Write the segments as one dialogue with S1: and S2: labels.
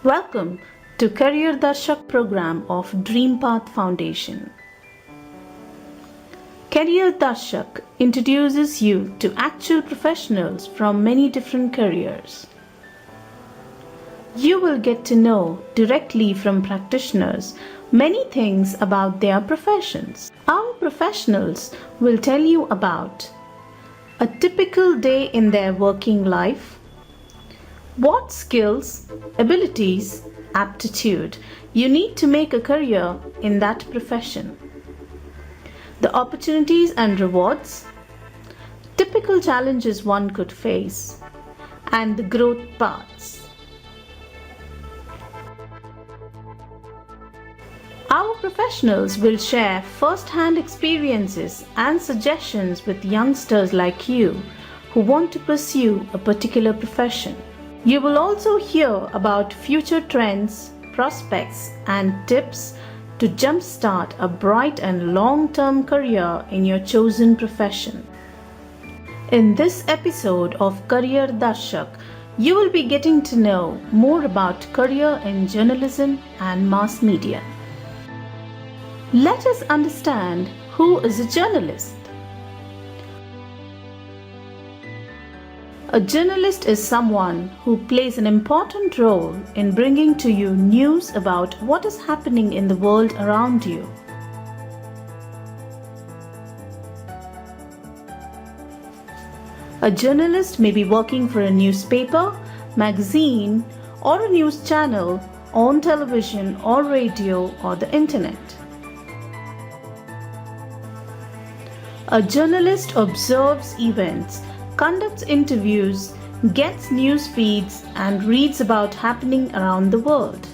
S1: Welcome to Career Darshak program of DremPath Foundation. Career Darshak introduces you to actual professionals from many different careers. You will get to know directly from practitioners many things about their professions. Our professionals will tell you about a typical day in their working life, what skills, abilities, aptitude you need to make a career in that profession, the opportunities and rewards, typical challenges one could face, and the growth paths. Our professionals will share first-hand experiences and suggestions with youngsters like you who want to pursue a particular profession. You will also hear about future trends, prospects, and tips to jumpstart a bright and long-term career in your chosen profession. In this episode of Career Darshak, you will be getting to know more about career in journalism and mass media. Let us understand who is a journalist. A journalist is someone who plays an important role in bringing to you news about what is happening in the world around you. A journalist may be working for a newspaper, magazine, or a news channel on television or radio or the internet. A journalist observes events, conducts interviews, gets news feeds, and reads about happening around the world.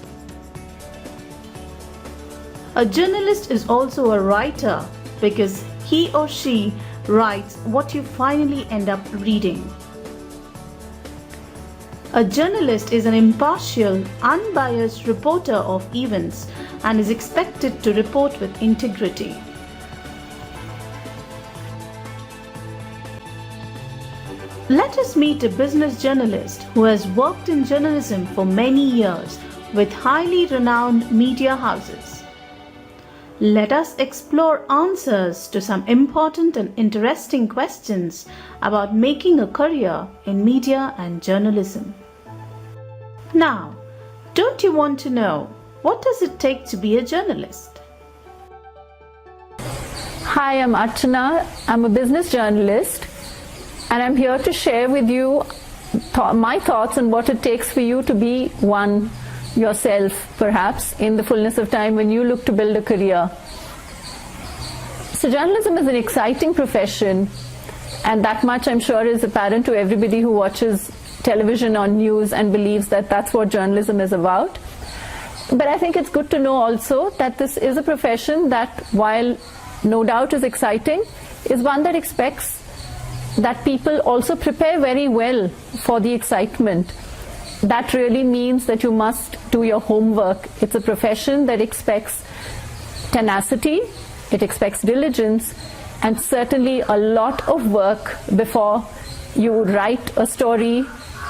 S1: A journalist is also a writer because he or she writes what you finally end up reading. A journalist is an impartial, unbiased reporter of events and is expected to report with integrity. Let us meet a business journalist who has worked in journalism for many years with highly renowned media houses. Let us explore answers to some important and interesting questions about making a career in media and journalism. Now, don't you want to know what does it take to be a journalist?
S2: Hi, I'm Archana. I'm a business journalist. And I'm here to share with you my thoughts on what it takes for you to be one yourself, perhaps, in the fullness of time when you look to build a career. So journalism is an exciting profession, and that much I'm sure is apparent to everybody who watches television or news and believes that that's what journalism is about. But I think it's good to know also that this is a profession that, while no doubt is exciting, is one that expects that people also prepare very well for the excitement. That really means that you must do your homework. It's a profession that expects tenacity, it expects diligence, and certainly a lot of work before you write a story,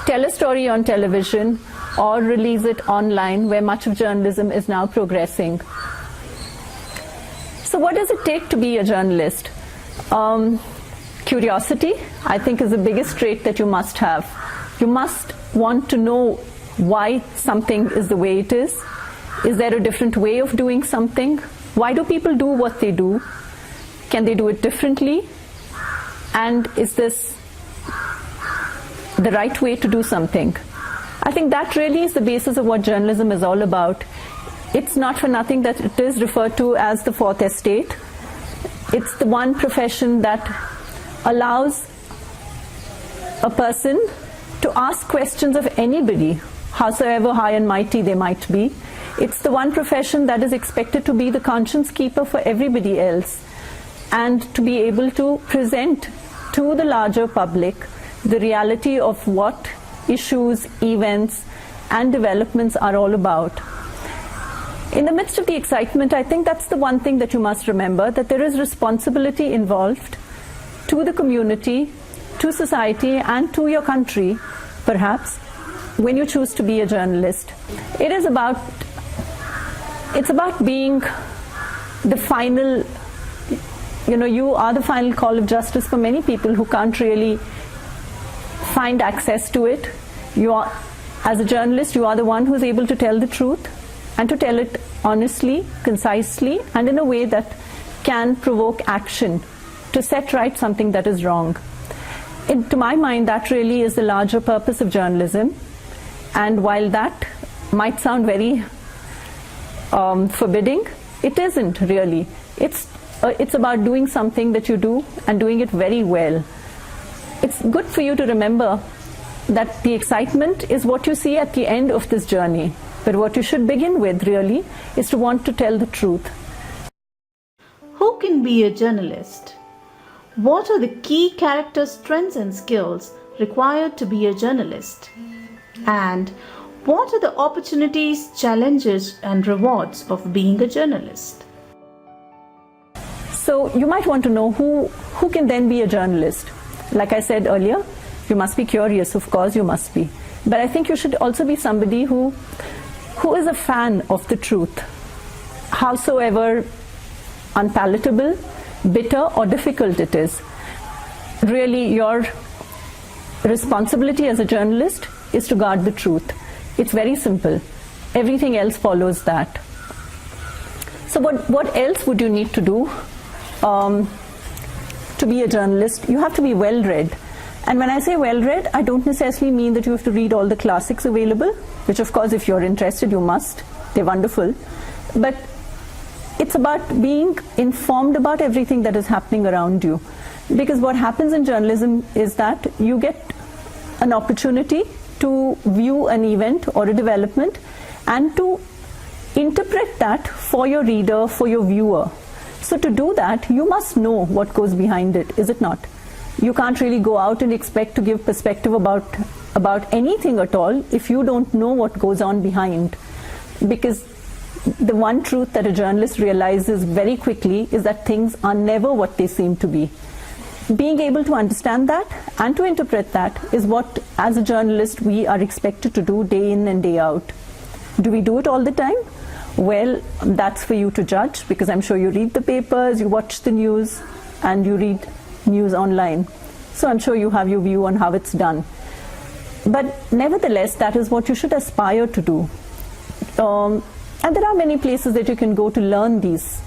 S2: tell a story on television, or release it online, where much of journalism is now progressing. So what does it take to be a journalist? Curiosity, I think, is the biggest trait that you must have. You must want to know why something is the way it is. Is there a different way of doing something? Why do people do what they do? Can they do it differently? And is this the right way to do something? I think that really is the basis of what journalism is all about. It's not for nothing that it is referred to as the fourth estate. It's the one profession that allows a person to ask questions of anybody, howsoever high and mighty they might be. It's the one profession that is expected to be the conscience keeper for everybody else, and to be able to present to the larger public the reality of what issues, events, and developments are all about. In the midst of the excitement, I think that's the one thing that you must remember, that there is responsibility involved to the community, to society, and to your country, perhaps, when you choose to be a journalist, it's about being the final, you are the final call of justice for many people who can't really find access to it. As a journalist, you are the one who's able to tell the truth and to tell it honestly, concisely, and in a way that can provoke action to set right something that is wrong. To my mind, that really is the larger purpose of journalism. And while that might sound very forbidding, it isn't really. It's about doing something that you do and doing it very well. It's good for you to remember that the excitement is what you see at the end of this journey. But what you should begin with, really, is to want to tell the truth.
S1: Who can be a journalist? What are the key character strengths and skills required to be a journalist? And what are the opportunities, challenges, and rewards of being a journalist?
S2: So you might want to know who can then be a journalist. Like I said earlier, you must be curious, of course you must be. But I think you should also be somebody who is a fan of the truth, howsoever unpalatable, bitter or difficult it is. Really, your responsibility as a journalist is to guard the truth. It's very simple. Everything else follows that. So what else would you need to do to be a journalist? You have to be well-read. And when I say well-read, I don't necessarily mean that you have to read all the classics available, which of course if you're interested you must. They're wonderful. But it's about being informed about everything that is happening around you. Because what happens in journalism is that you get an opportunity to view an event or a development and to interpret that for your reader, for your viewer. So to do that, you must know what goes behind it, is it not? You can't really go out and expect to give perspective about anything at all if you don't know what goes on behind. Because the one truth that a journalist realizes very quickly is that things are never what they seem to be. Being able to understand that and to interpret that is what, as a journalist, we are expected to do day in and day out. Do we do it all the time? Well, that's for you to judge, because I'm sure you read the papers, you watch the news, and you read news online. So I'm sure you have your view on how it's done. But nevertheless, that is what you should aspire to do. And there are many places that you can go to learn these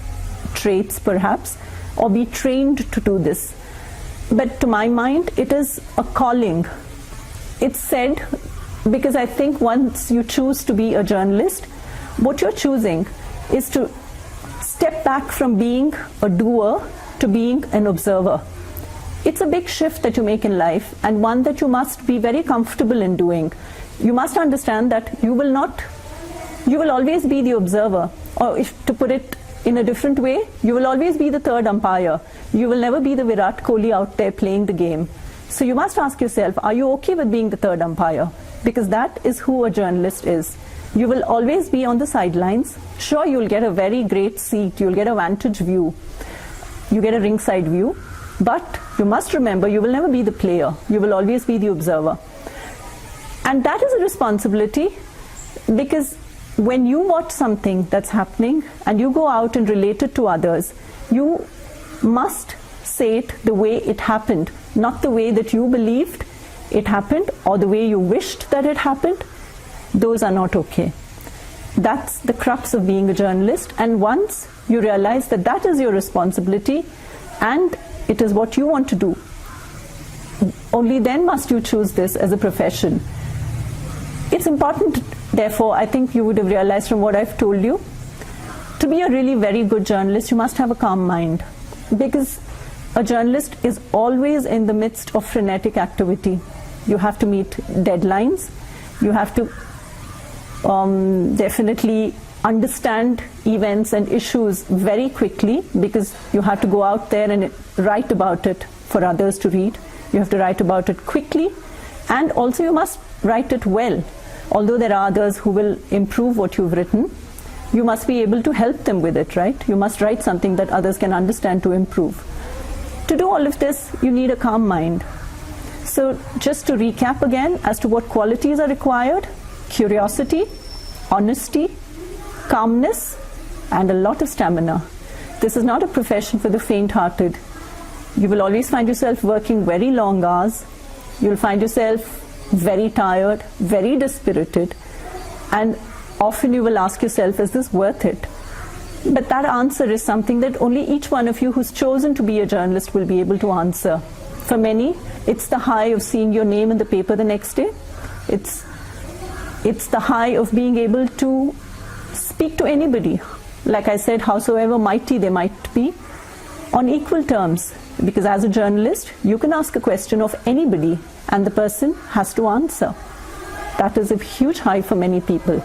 S2: traits, perhaps, or be trained to do this. But to my mind, it is a calling. It's said because I think once you choose to be a journalist, what you're choosing is to step back from being a doer to being an observer. It's a big shift that you make in life, and one that you must be very comfortable in doing. You must understand that you will always be the observer, or if to put it in a different way, you will always be the third umpire. You will never be the Virat Kohli out there playing the game. So you must ask yourself, are you okay with being the third umpire? Because that is who a journalist is. You will always be on the sidelines. Sure, you'll get a very great seat, you'll get a vantage view, you get a ringside view, but you must remember you will never be the player. You will always be the observer. And that is a responsibility, because when you watch something that's happening and you go out and relate it to others, you must say it the way it happened, not the way that you believed it happened or the way you wished that it happened. Those are not okay. That's the crux of being a journalist, and once you realize that that is your responsibility and it is what you want to do, only then must you choose this as a profession. It's important, therefore, I think you would have realized from what I've told you, to be a really very good journalist, you must have a calm mind, because a journalist is always in the midst of frenetic activity. You have to meet deadlines, you have to definitely understand events and issues very quickly, because you have to go out there and write about it for others to read. You have to write about it quickly, and also you must write it well. Although there are others who will improve what you've written, you must be able to help them with it, right? You must write something that others can understand to improve. To do all of this, you need a calm mind. So just to recap again as to what qualities are required: curiosity, honesty, calmness, and a lot of stamina. This is not a profession for the faint-hearted. You will always find yourself working very long hours. You will find yourself very tired, very dispirited, and often you will ask yourself, is this worth it? But that answer is something that only each one of you who's chosen to be a journalist will be able to answer. For many, it's the high of seeing your name in the paper the next day. It's the high of being able to speak to anybody, like I said, howsoever mighty they might be, on equal terms. Because as a journalist, you can ask a question of anybody and the person has to answer. That is a huge high for many people.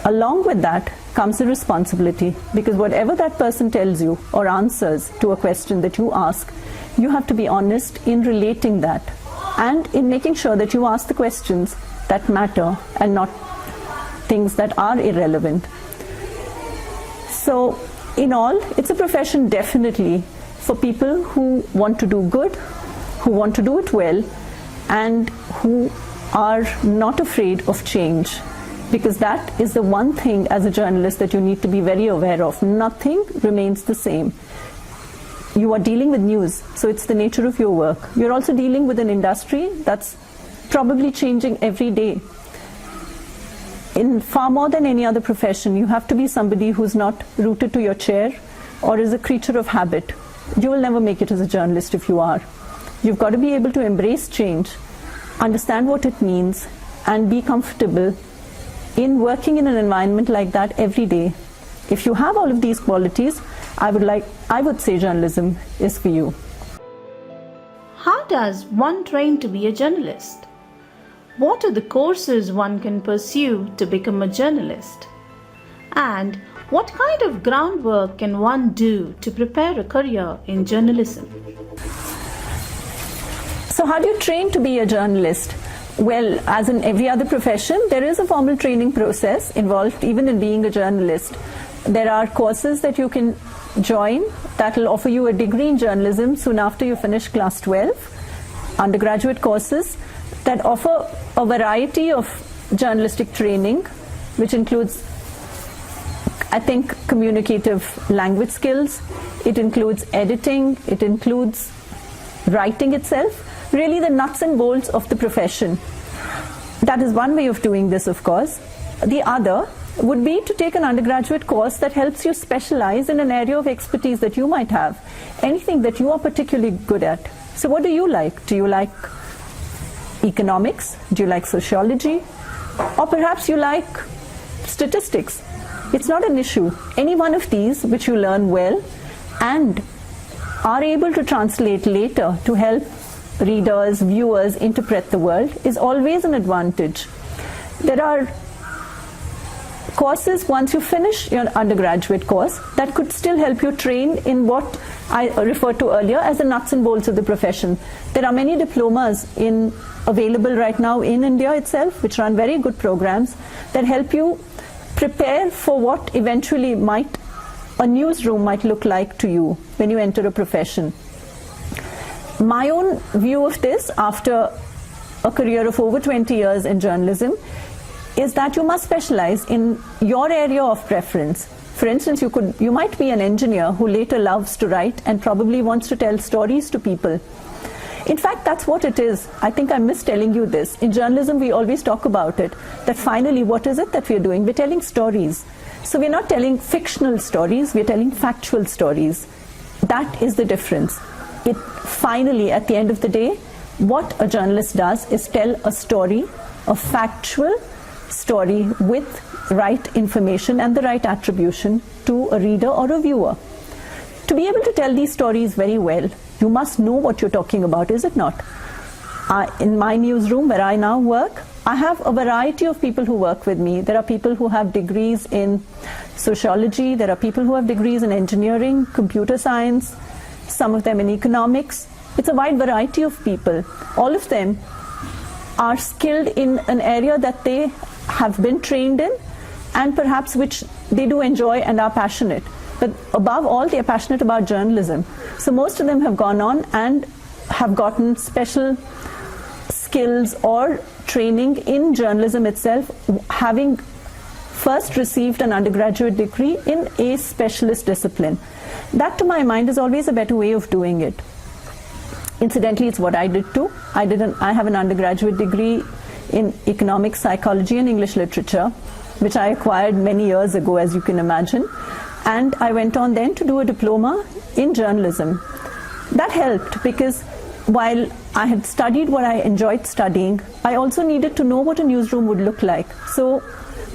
S2: Along with that comes a responsibility, because whatever that person tells you or answers to a question that you ask, you have to be honest in relating that and in making sure that you ask the questions that matter and not things that are irrelevant. So in all, it's a profession definitely for people who want to do good, who want to do it well, and who are not afraid of change. Because that is the one thing as a journalist that you need to be very aware of. Nothing remains the same. You are dealing with news, so it's the nature of your work. You're also dealing with an industry that's probably changing every day. In far more than any other profession, you have to be somebody who's not rooted to your chair or is a creature of habit. You will never make it as a journalist if you are. You've got to be able to embrace change, understand what it means, and be comfortable in working in an environment like that every day. If you have all of these qualities, I would say journalism is for you.
S1: How does one train to be a journalist? What are the courses one can pursue to become a journalist? And what kind of groundwork can one do to prepare a career in journalism?
S2: So how do you train to be a journalist? Well, as in every other profession, there is a formal training process involved even in being a journalist. There are courses that you can join that will offer you a degree in journalism soon after you finish class 12, undergraduate courses that offer a variety of journalistic training, which includes, I think, communicative language skills, it includes editing, it includes writing itself, really the nuts and bolts of the profession. That is one way of doing this, of course. The other would be to take an undergraduate course that helps you specialize in an area of expertise that you might have, anything that you are particularly good at. So what do you like? Do you like economics? Do you like sociology? Or perhaps you like statistics? It's not an issue. Any one of these which you learn well and are able to translate later to help readers, viewers interpret the world is always an advantage. There are courses once you finish your undergraduate course that could still help you train in what I referred to earlier as the nuts and bolts of the profession. There are many diplomas available right now in India itself, which run very good programs that help you prepare for what eventually a newsroom might look like to you when you enter a profession. My own view of this, after a career of over 20 years in journalism, is that you must specialize in your area of preference. For instance, you might be an engineer who later loves to write and probably wants to tell stories to people. In fact, that's what it is. I think I missed telling you this. In journalism, we always talk about it, that finally, what is it that we're doing? We're telling stories. So we're not telling fictional stories, we're telling factual stories. That is the difference. Finally, at the end of the day, what a journalist does is tell a story, a factual story with right information and the right attribution to a reader or a viewer. To be able to tell these stories very well, you must know what you're talking about, is it not? In my newsroom where I now work, I have a variety of people who work with me. There are people who have degrees in sociology, there are people who have degrees in engineering, computer science, some of them in economics. It's a wide variety of people. All of them are skilled in an area that they have been trained in and perhaps which they do enjoy and are passionate. But above all, they are passionate about journalism. So most of them have gone on and have gotten special skills or training in journalism itself, having first received an undergraduate degree in a specialist discipline. That, to my mind, is always a better way of doing it. Incidentally, it's what I did too. I have an undergraduate degree in economic psychology and English literature, which I acquired many years ago, as you can imagine. And I went on then to do a diploma in journalism. That helped because while I had studied what I enjoyed studying, I also needed to know what a newsroom would look like. So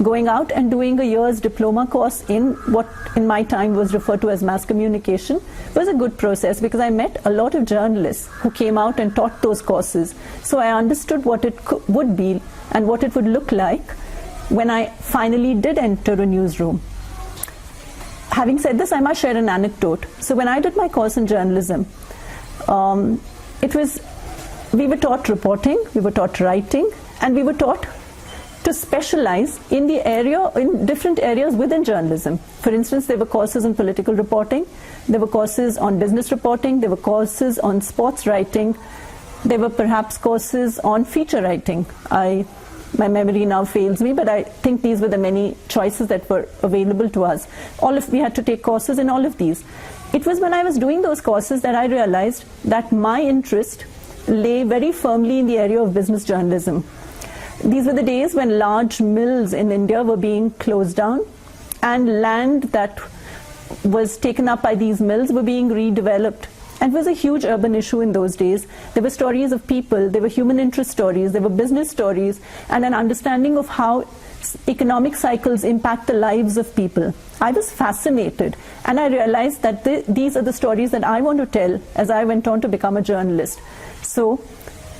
S2: going out and doing a year's diploma course in what in my time was referred to as mass communication was a good process, because I met a lot of journalists who came out and taught those courses. So I understood what it would be and what it would look like when I finally did enter a newsroom. Having said this, I must share an anecdote. So when I did my course in journalism, we were taught reporting, we were taught writing, and we were taught to specialize in different areas within journalism. For instance, there were courses in political reporting, there were courses on business reporting, there were courses on sports writing, there were perhaps courses on feature writing. My memory now fails me, but I think these were the many choices that were available to us. We had to take courses in all of these. It was when I was doing those courses that I realized that my interest lay very firmly in the area of business journalism. These were the days when large mills in India were being closed down, and land that was taken up by these mills were being redeveloped. And it was a huge urban issue in those days. There were stories of people, there were human interest stories, there were business stories, and an understanding of how economic cycles impact the lives of people. I was fascinated, and I realized that these are the stories that I want to tell as I went on to become a journalist. So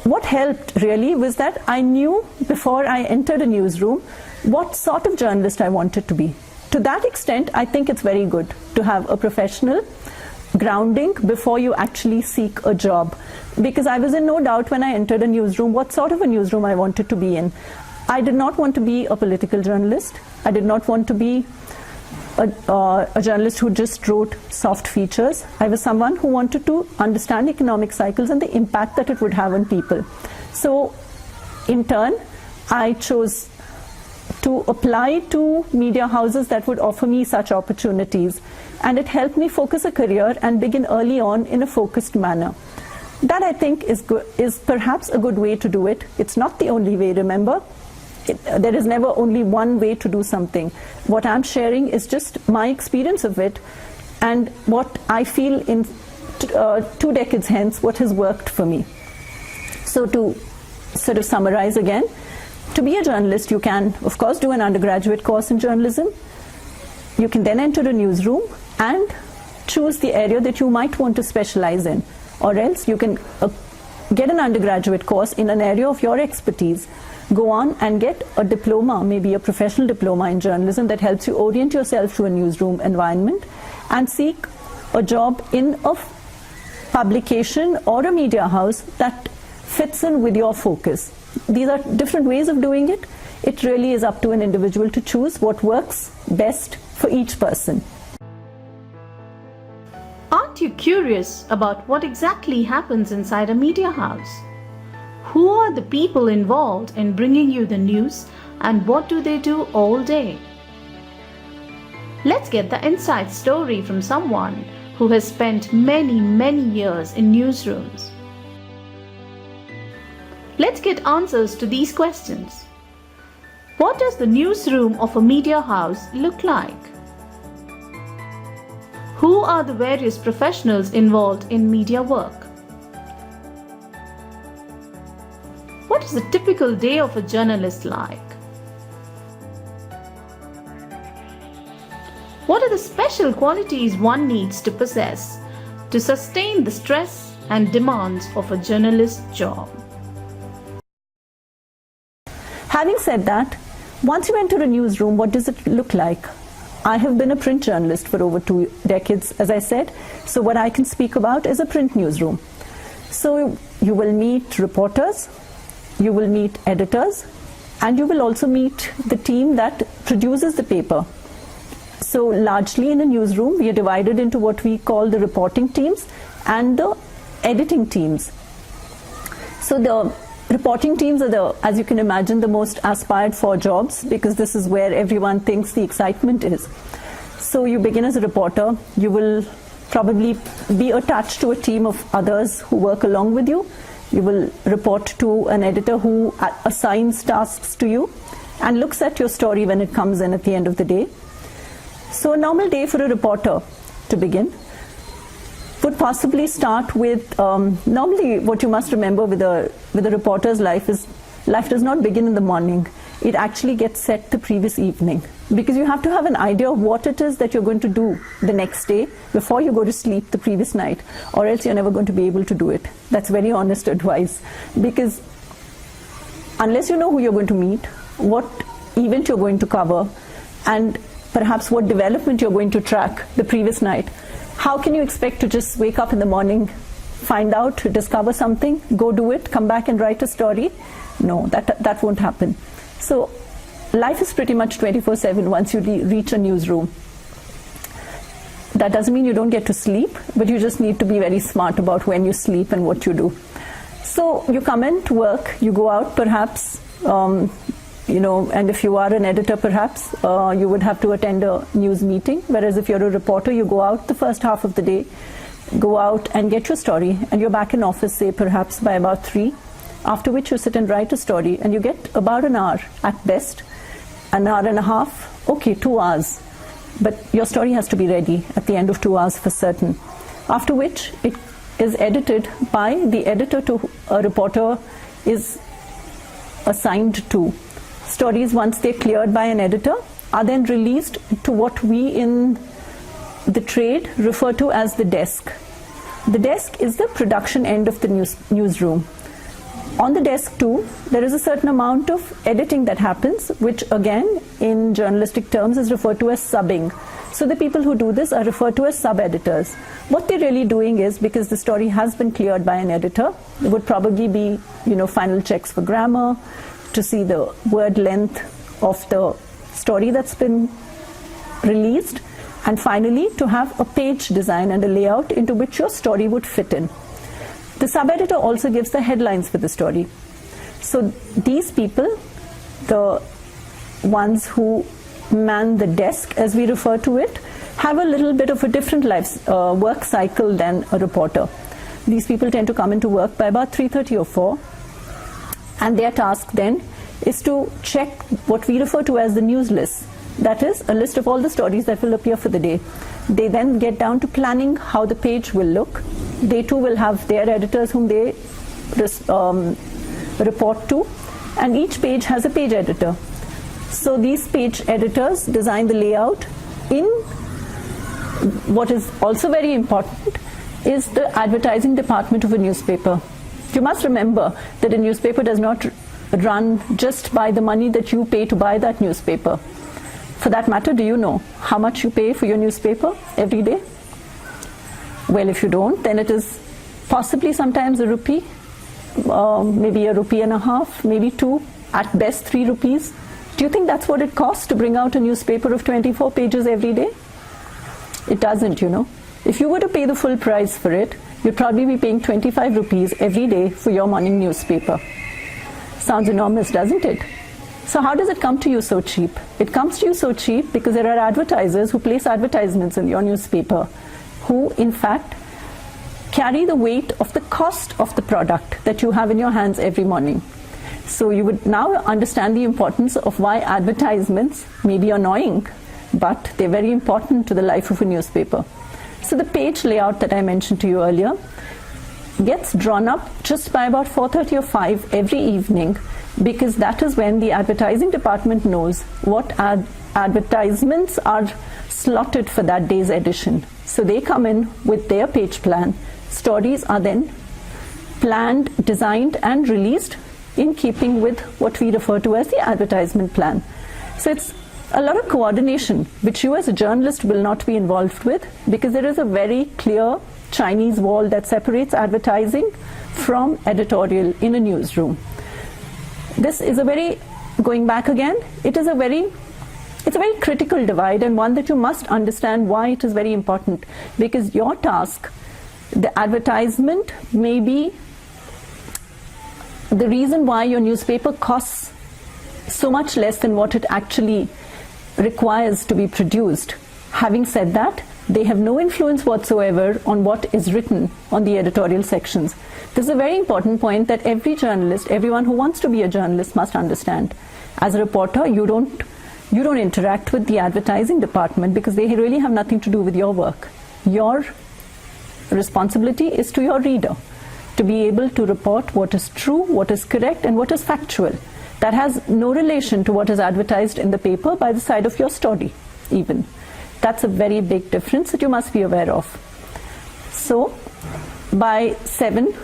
S2: what helped really was that I knew before I entered a newsroom what sort of journalist I wanted to be. To that extent, I think it's very good to have a professional grounding before you actually seek a job, because I was in no doubt when I entered a newsroom what sort of a newsroom I wanted to be in. I did not want to be a political journalist. I did not want to be a journalist who just wrote soft features. I was someone who wanted to understand economic cycles and the impact that it would have on people. So in turn, I chose to apply to media houses that would offer me such opportunities, and it helped me focus a career and begin early on in a focused manner. That, I think, is perhaps a good way to do it. It's not the only way, remember. There is never only one way to do something. What I'm sharing is just my experience of it and what I feel in 2 decades hence, what has worked for me. So to sort of summarize again, to be a journalist, you can, of course, do an undergraduate course in journalism. You can then enter a newsroom and choose the area that you might want to specialize in. Or else you can get an undergraduate course in an area of your expertise, go on and get a diploma, maybe a professional diploma in journalism that helps you orient yourself to a newsroom environment, and seek a job in a publication or a media house that fits in with your focus. These are different ways of doing it. It really is up to an individual to choose what works best for each person.
S1: Aren't you curious about what exactly happens inside a media house? Who are the people involved in bringing you the news, and what do they do all day? Let's get the inside story from someone who has spent many years in newsrooms. Let's get answers to these questions. What does the newsroom of a media house look like? Who are the various professionals involved in media work? What is a typical day of a journalist like? What are the special qualities one needs to possess to sustain the stress and demands of a journalist's job?
S2: Having said that, once you enter a newsroom, what does it look like? I have been a print journalist for over 2 decades, as I said, so what I can speak about is a print newsroom. So you will meet reporters, you will meet editors, and you will also meet the team that produces the paper. So largely in a newsroom, we are divided into what we call the reporting teams and the editing teams. So the Reporting teams are as you can imagine, the most aspired for jobs, because this is where everyone thinks the excitement is. So you begin as a reporter. You will probably be attached to a team of others who work along with you. You will report to an editor who assigns tasks to you and looks at your story when it comes in at the end of the day. So a normal day for a reporter, to begin, would possibly start with, normally what you must remember with a reporter's life is, life does not begin in the morning. It actually gets set the previous evening, because you have to have an idea of what it is that you're going to do the next day before you go to sleep the previous night, or else you're never going to be able to do it. That's very honest advice, because unless you know who you're going to meet, what event you're going to cover, and perhaps what development you're going to track the previous night, how can you expect to just wake up in the morning, find out, discover something, go do it, come back and write a story? No, that won't happen. So life is pretty much 24/7 once you reach a newsroom. That doesn't mean you don't get to sleep, but you just need to be very smart about when you sleep and what you do. So you come in to work, you go out perhaps, and if you are an editor perhaps, you would have to attend a news meeting, whereas if you're a reporter, you go out the first half of the day, go out and get your story, and you're back in office, say perhaps by about 3, after which you sit and write a story, and you get about an hour at best, an hour and a half, okay, 2 hours, but your story has to be ready at the end of 2 hours for certain, after which it is edited by the editor to a reporter is assigned to. Stories, once they're cleared by an editor, are then released to what we in the trade refer to as the desk. The desk is the production end of the newsroom. On the desk too, there is a certain amount of editing that happens, which again in journalistic terms is referred to as subbing. So the people who do this are referred to as sub-editors. What they're really doing is, because the story has been cleared by an editor, it would probably be, final checks for grammar, to see the word length of the story that's been released, and finally to have a page design and a layout into which your story would fit in. The sub-editor also gives the headlines for the story. So these people, the ones who man the desk, as we refer to it, have a little bit of a different work cycle than a reporter. These people tend to come into work by about 3:30 or 4, and their task then is to check what we refer to as the news list. That is a list of all the stories that will appear for the day. They then get down to planning how the page will look. They too will have their editors whom they report to, and each page has a page editor. So these page editors design the layout. In what is also very important is the advertising department of a newspaper. You must remember that a newspaper does not run just by the money that you pay to buy that newspaper. For that matter, do you know how much you pay for your newspaper every day? Well, if you don't, then it is possibly sometimes a rupee, maybe a rupee and a half, maybe 2, at best 3 rupees. Do you think that's what it costs to bring out a newspaper of 24 pages every day? It doesn't, If you were to pay the full price for it, you'd probably be paying 25 rupees every day for your morning newspaper. Sounds enormous, doesn't it? So how does it come to you so cheap? It comes to you so cheap because there are advertisers who place advertisements in your newspaper, who in fact carry the weight of the cost of the product that you have in your hands every morning. So you would now understand the importance of why advertisements may be annoying, but they're very important to the life of a newspaper. So the page layout that I mentioned to you earlier gets drawn up just by about 4:30 or 5 every evening, because that is when the advertising department knows what advertisements are slotted for that day's edition. So they come in with their page plan. Stories are then planned, designed and released in keeping with what we refer to as the advertisement plan. So it's a lot of coordination which you as a journalist will not be involved with, because there is a very clear Chinese wall that separates advertising from editorial in a newsroom. This is going back again, it's a very critical divide, and one that you must understand why it is very important. Because your task, the advertisement may be the reason why your newspaper costs so much less than what it actually requires to be produced. Having said that, they have no influence whatsoever on what is written on the editorial sections. This is a very important point that every journalist, everyone who wants to be a journalist must understand. As a reporter, you don't interact with the advertising department because they really have nothing to do with your work. Your responsibility is to your reader to be able to report what is true, what is correct, and what is factual. That has no relation to what is advertised in the paper by the side of your story, even. That's a very big difference that you must be aware of. So, by 7,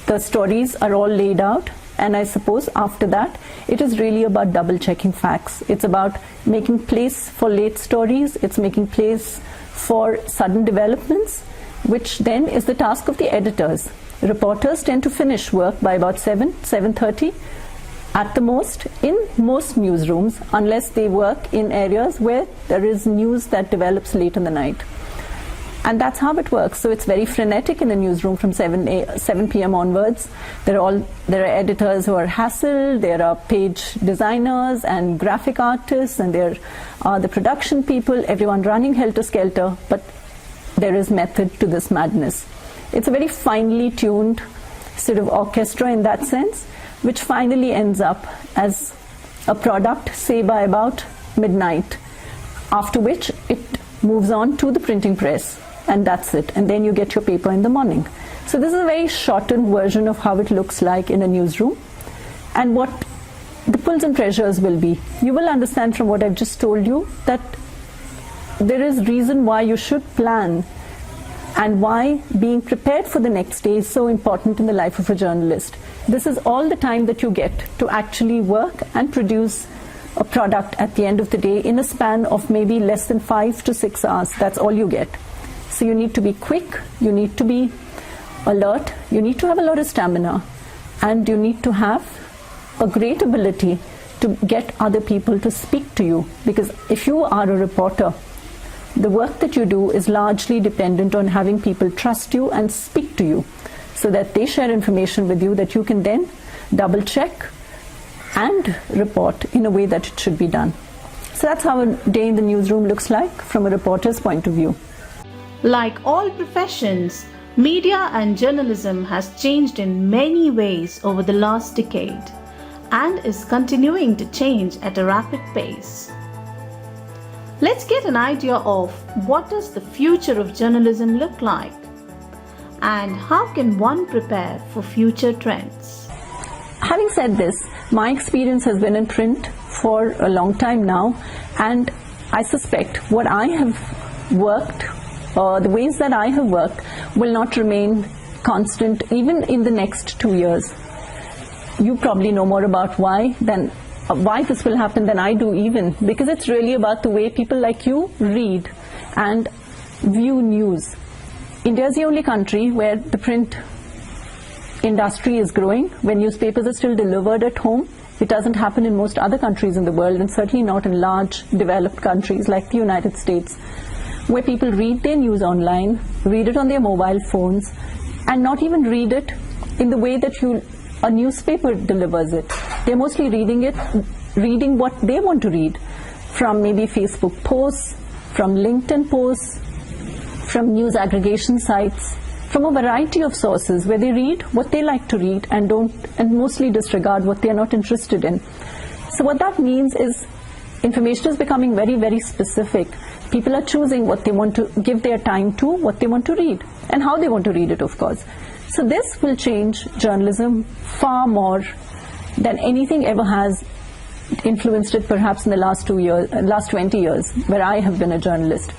S2: the stories are all laid out, and I suppose after that, it is really about double-checking facts. It's about making place for late stories, it's making place for sudden developments, which then is the task of the editors. Reporters tend to finish work by about 7:30 at the most in most newsrooms, unless they work in areas where there is news that develops late in the night. And that's how it works. So it's very frenetic in the newsroom from 7 p.m. onwards. There are editors who are hassled, there are page designers and graphic artists, and there are the production people, everyone running helter-skelter, but there is method to this madness. It's a very finely tuned sort of orchestra in that sense, which finally ends up as a product, say by about midnight, after which it moves on to the printing press, and that's it. And then you get your paper in the morning. So this is a very shortened version of how it looks like in a newsroom, and what the pulls and pressures will be. You will understand from what I've just told you that there is reason why you should plan, and why being prepared for the next day is so important in the life of a journalist. This is all the time that you get to actually work and produce a product at the end of the day in a span of maybe less than 5 to 6 hours. That's all you get. So you need to be quick, you need to be alert, you need to have a lot of stamina, and you need to have a great ability to get other people to speak to you. Because if you are a reporter, the work that you do is largely dependent on having people trust you and speak to you, so that they share information with you that you can then double check and report in a way that it should be done. So that's how a day in the newsroom looks like from a reporter's point of view.
S1: Like all professions, media and journalism has changed in many ways over the last decade and is continuing to change at a rapid pace. Let's get an idea of what does the future of journalism look like, and how can one prepare for future trends.
S2: Having said this, my experience has been in print for a long time now, and I suspect what I have worked, the ways that I have worked, will not remain constant even in the next 2 years. You probably know more about why this will happen than I do, even because it's really about the way people like you read and view news. India is the only country where the print industry is growing, where newspapers are still delivered at home. It doesn't happen in most other countries in the world, and certainly not in large developed countries like the United States, where people read their news online, read it on their mobile phones, and not even read it in the way that a newspaper delivers it. They're mostly reading what they want to read, from maybe Facebook posts, from LinkedIn posts, from news aggregation sites, from a variety of sources where they read what they like to read and mostly disregard what they are not interested in. So what that means is information is becoming very, very specific. People are choosing what they want to give their time to, what they want to read, and how they want to read it, of course. So this will change journalism far more than anything ever has influenced it, perhaps in the last 20 years, where I have been a journalist.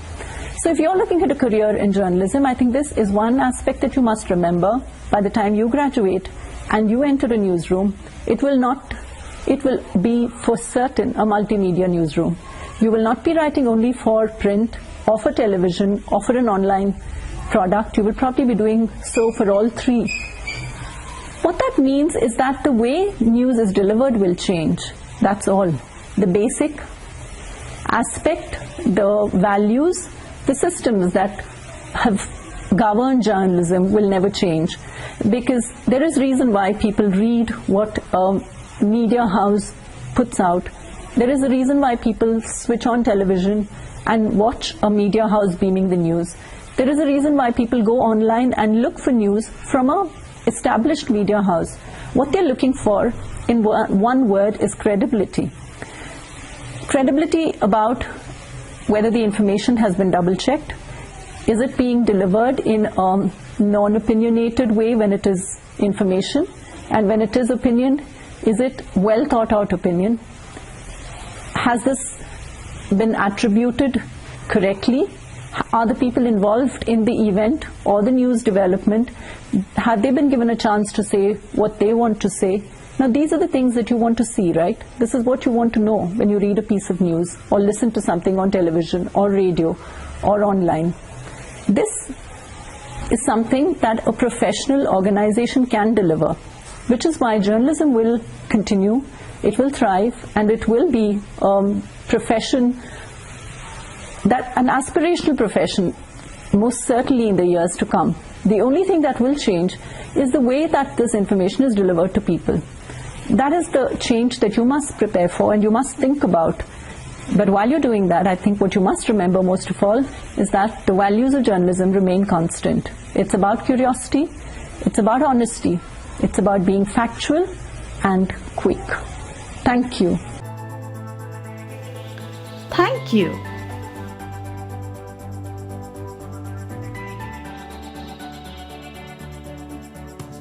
S2: So if you're looking at a career in journalism, I think this is one aspect that you must remember. By the time you graduate and you enter a newsroom, it will be for certain a multimedia newsroom. You will not be writing only for print or for television or for an online product. You will probably be doing so for all three. What that means is that the way news is delivered will change. That's all. The basic aspect, the values, the systems that have govern journalism will never change, because there is reason why people read what a media house puts out. There is a reason why people switch on television and watch a media house beaming the news. There is a reason why people go online and look for news from a established media house. What they're looking for, in one word, is credibility. Credibility about whether the information has been double-checked. Is it being delivered in a non-opinionated way when it is information? And when it is opinion, is it well thought out opinion? Has this been attributed correctly? Are the people involved in the event or the news development, have they been given a chance to say what they want to say? Now these are the things that you want to see, right? This is what you want to know when you read a piece of news or listen to something on television or radio or online. This is something that a professional organization can deliver, which is why journalism will continue, it will thrive, and it will be a profession, that an aspirational profession, most certainly in the years to come. The only thing that will change is the way that this information is delivered to people. That is the change that you must prepare for and you must think about. But while you're doing that, I think what you must remember most of all is that the values of journalism remain constant. It's about curiosity, it's about honesty, it's about being factual and quick. Thank you.
S1: Thank you.